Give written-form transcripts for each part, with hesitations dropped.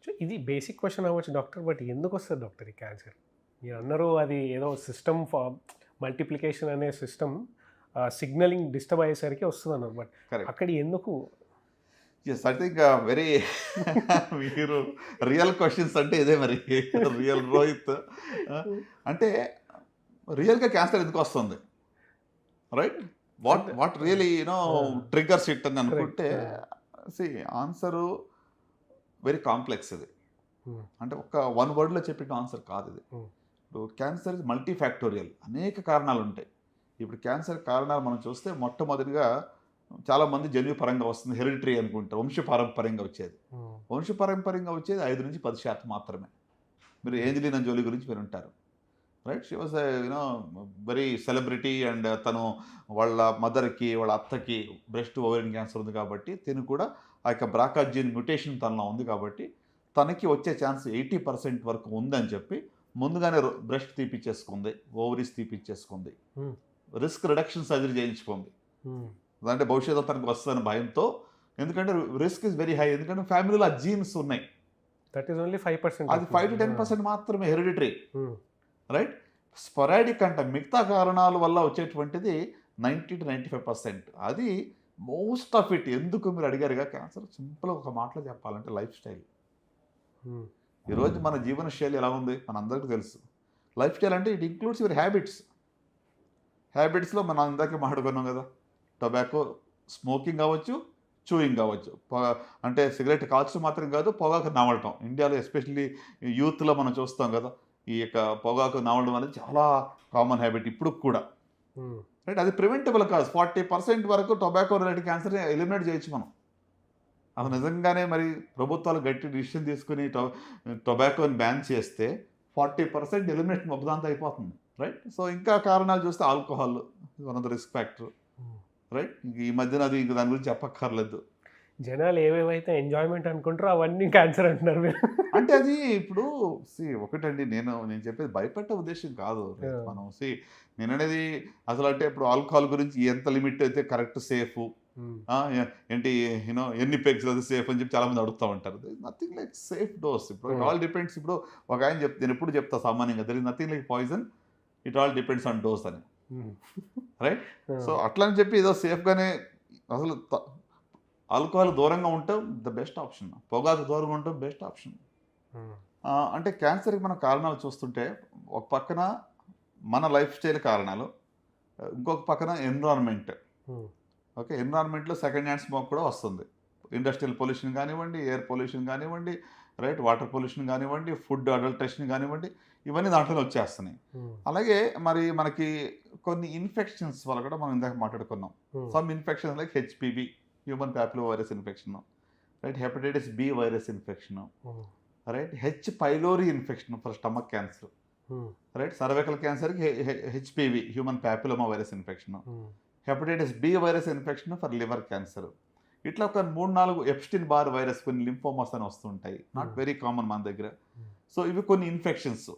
So ఇది basic question అవ్వచ్చు doctor. But ఎందుకు వస్తుంది డాక్టర్ ఈ క్యాన్సర్? మీరు అన్నారు అది ఏదో సిస్టమ్ మల్టిప్లికేషన్ అనే సిస్టమ్ సిగ్నలింగ్ డిస్టర్బ్ అయ్యేసరికి వస్తుంది అన్నారు. But correct. అక్కడ ఎందుకు? ఎస్, ఐ థింక్ వెరీ మీరు రియల్ క్వశ్చన్స్ అంటే ఇదే మరి రియల్ రోహిత్. అంటే రియల్గా క్యాన్సర్ ఎందుకు వస్తుంది, right? What really you know triggers it అని అనుకుంటే, సి ఆన్సరు వెరీ కాంప్లెక్స్ ఇది. అంటే ఒక వన్ వర్డ్లో చెప్పిన ఆన్సర్ కాదు ఇది. ఇప్పుడు క్యాన్సర్ మల్టీ ఫ్యాక్టోరియల్, అనేక కారణాలు ఉంటాయి. ఇప్పుడు క్యాన్సర్ కారణాలు మనం చూస్తే మొట్టమొదటిగా చాలామంది జన్యుపరంగా వస్తుంది, హెరిడిటరీ అనుకుంటారు, వంశపారంపర్యంగా వచ్చేది. వంశపారంపర్యంగా వచ్చేది 5-10% మాత్రమే. మీరు ఏంజలీనా జోలీ గురించి మీరు ఉంటారు, right? She was you know very celebrity and తను వాళ్ళ మదర్కి వాళ్ళ అత్తకి బ్రెస్ట్ ఓవరియన్ క్యాన్సర్ ఉంది కాబట్టి తిను కూడా ఆ యొక్క బ్రాకా జీన్ మ్యుటేషన్ తనలో ఉంది కాబట్టి తనకి వచ్చే ఛాన్స్ 80% వరకు ఉందని చెప్పి ముందుగానే బ్రెస్ట్ తీపిచ్చేసుకుంది, ఓవరీస్ తీపిచ్చేసుకుంది, రిస్క్ రిడక్షన్ సర్జరీ చేయించుకుంది. అంటే భవిష్యత్తు తనకు వస్తుందని భయంతో, ఎందుకంటే రిస్క్ ఇస్ వెరీ హై, ఎందుకంటే ఫ్యామిలీలో ఆ జీన్స్ ఉన్నాయి. That is only 5%. అది 5-10% మాత్రమే హెరిడిటరీ, రైట్? స్పొరాడిక్ అంటే మిగతా కారణాల వల్ల వచ్చేటువంటిది 90-95%. అది మోస్ట్ ఆఫ్ ఇట్. ఎందుకు మీరు అడిగారుగా క్యాన్సర్, సింపుల్గా ఒక మాటలో చెప్పాలంటే లైఫ్ స్టైల్. ఈరోజు మన జీవన శైలి ఎలా ఉంది మన అందరికీ తెలుసు. లైఫ్ స్టైల్ అంటే ఇట్ ఇంక్లూడ్స్ యువర్ హ్యాబిట్స్. హ్యాబిట్స్లో మనం ఇందాకే మాట్లాడుకున్నాం కదా, టొబాకో స్మోకింగ్ కావచ్చు, చూయింగ్ కావచ్చు. అంటే సిగరెట్ కాల్చడం మాత్రం కాదు, పొగాకు నమలటం. ఇండియాలో ఎస్పెషల్లీ యూత్లో మనం చూస్తాం కదా, ఈ యొక్క పొగాకు నమలడం అనేది చాలా కామన్ హ్యాబిట్ ఇప్పుడు కూడా, రైట్? అది ప్రివెంటబుల్ కాదు. 40% వరకు టొబాకో రిలేటెడ్ క్యాన్సర్ని ఎలిమినేట్ చేయొచ్చు మనం. అది నిజంగానే మరి ప్రభుత్వాలు గట్టి డిసిషన్ తీసుకుని టొబాకోని బ్యాన్ చేస్తే 40% ఎలిమినేషన్ ఒకదాంతో అయిపోతుంది, రైట్? సో ఇంకా కారణాలు చూస్తే alcohol one of the risk factor, right? ఈ మధ్యన అది ఇంక దాని గురించి చెప్పక్కర్లేదు. జనాలు ఏవేవైతే ఎంజాయ్మెంట్ అనుకుంటారో అవన్నీ క్యాన్సర్ అంటున్నారు మీరు. అంటే అది ఇప్పుడు ఒకటండి, నేను చెప్పేది భయపెట్టే ఉద్దేశం కాదు. మనం నేను అనేది అసలు అంటే ఇప్పుడు ఆల్కహాల్ గురించి ఎంత లిమిట్ అయితే కరెక్ట్ సేఫ్, ఏంటి యూనో ఎన్ని పెగ్స్ అది సేఫ్ అని చెప్పి చాలామంది అడుగుతూ ఉంటారు. Nothing like safe dose. ఇప్పుడు ఇట్ ఆల్ డిపెండ్స్. ఇప్పుడు ఒక ఆయన నేను ఎప్పుడు చెప్తా సామాన్యంగా, there is nothing like poison, it all depends on dose అని, రైట్? సో అట్లా అని చెప్పి ఏదో సేఫ్గానే అసలు ఆల్కహాల్ దూరంగా ఉండటం ద బెస్ట్ ఆప్షన్, పొగాకు దూరంగా ఉండటం బెస్ట్ ఆప్షన్. అంటే క్యాన్సర్కి మన కారణాలు చూస్తుంటే ఒక పక్కన మన లైఫ్ స్టైల్ కారణాలు, ఇంకొక పక్కన ఎన్విరాన్మెంట్. ఓకే, ఎన్విరాన్మెంట్లో సెకండ్ హ్యాండ్ స్మోక్ కూడా వస్తుంది. ఇండస్ట్రియల్ పొల్యూషన్ కానివ్వండి, ఎయిర్ పొల్యూషన్ కానివ్వండి, రైట్, వాటర్ పొల్యూషన్ కానివ్వండి, ఫుడ్ అడల్ట్రేషన్ కానివ్వండి, ఇవన్నీ దాంట్లో వచ్చేస్తున్నాయి. అలాగే మరి మనకి కొన్ని ఇన్ఫెక్షన్స్ వల్ల కూడా మనం ఇందాక మాట్లాడుకున్నాం. Some infections like HPV, human papilloma virus infection, right, hepatitis B virus infection, right, H pylori infection for stomach cancer, right, cervical క్యాన్సర్కి HPV human papilloma virus infection, hepatitis B virus infection for liver cancer. ఇట్లా ఒక 3-4 Epstein Barr virus, కొన్ని lymphomas అని వస్తుంటాయి, not very common మన దగ్గర. So ఇవి కొన్ని infections,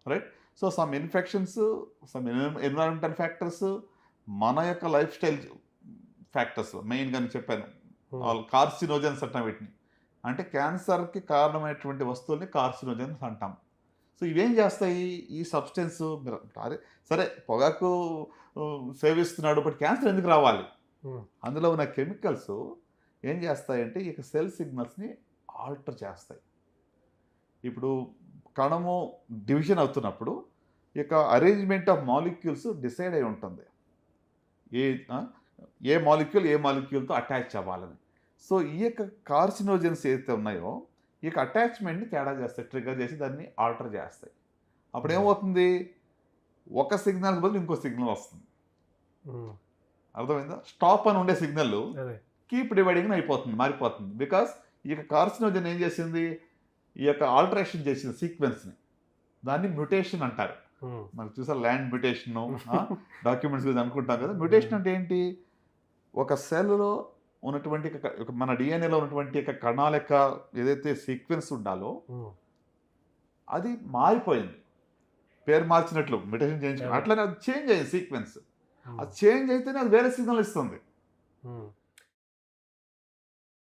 right? So some infections, some environmental factors, మన యొక్క లైఫ్ స్టైల్ ఫ్యాక్టర్స్ మెయిన్గా నేను చెప్పాను. కార్సినోజన్స్ అంటాం వీటిని. అంటే క్యాన్సర్కి కారణమైనటువంటి వస్తువుల్ని కార్సినోజన్స్ అంటాం. సో ఇవేం చేస్తాయి ఈ సబ్స్టెన్స్? అరే సరే పొగాకు సేవిస్తున్నాడు, బట్ క్యాన్సర్ ఎందుకు రావాలి? అందులో ఉన్న కెమికల్స్ ఏం చేస్తాయంటే ఈ సెల్ సిగ్నల్స్ని ఆల్టర్ చేస్తాయి. ఇప్పుడు కణము డివిజన్ అవుతున్నప్పుడు ఈ యొక్క అరేంజ్మెంట్ ఆఫ్ మాలిక్యూల్స్ డిసైడ్ అయి ఉంటుంది, ఏ మాలిక్యూల్తో అటాచ్ అవ్వాలని. సో ఈ యొక్క కార్సినోజన్స్ ఏదైతే ఉన్నాయో ఈ యొక్క అటాచ్మెంట్ని తేడా చేస్తాయి, ట్రిగర్ చేసి దాన్ని ఆల్టర్ చేస్తాయి. అప్పుడు ఏమవుతుంది, ఒక సిగ్నల్ బదులు ఇంకో సిగ్నల్ వస్తుంది. అర్థమైందా? స్టాప్ అని ఉండే సిగ్నల్ కీప్ డివైడింగ్ అయిపోతుంది, మారిపోతుంది. బికాస్ ఈ యొక్క కార్సినోజన్ ఏం చేసింది, ఈ యొక్క ఆల్టరేషన్ చేసింది సీక్వెన్స్ని. దాన్ని మ్యుటేషన్ అంటారు. మనకు చూసారు ల్యాండ్ మ్యుటేషన్, డాక్యుమెంట్స్ గురించి అనుకుంటాం కదా. మ్యుటేషన్ అంటే ఏంటి, ఒక సెల్లో ఉన్నటువంటి మన డిఎన్ఏలో ఉన్నటువంటి కణాల యొక్క ఏదైతే సీక్వెన్స్ ఉండాలో అది మారిపోయింది, పేరు మార్చినట్లు మ్యుటేషన్ చేయించుకుని, అట్లనే అది చేంజ్ అయ్యింది సీక్వెన్స్. అది చేంజ్ అయితేనే అది వేరే సిగ్నల్ ఇస్తుంది.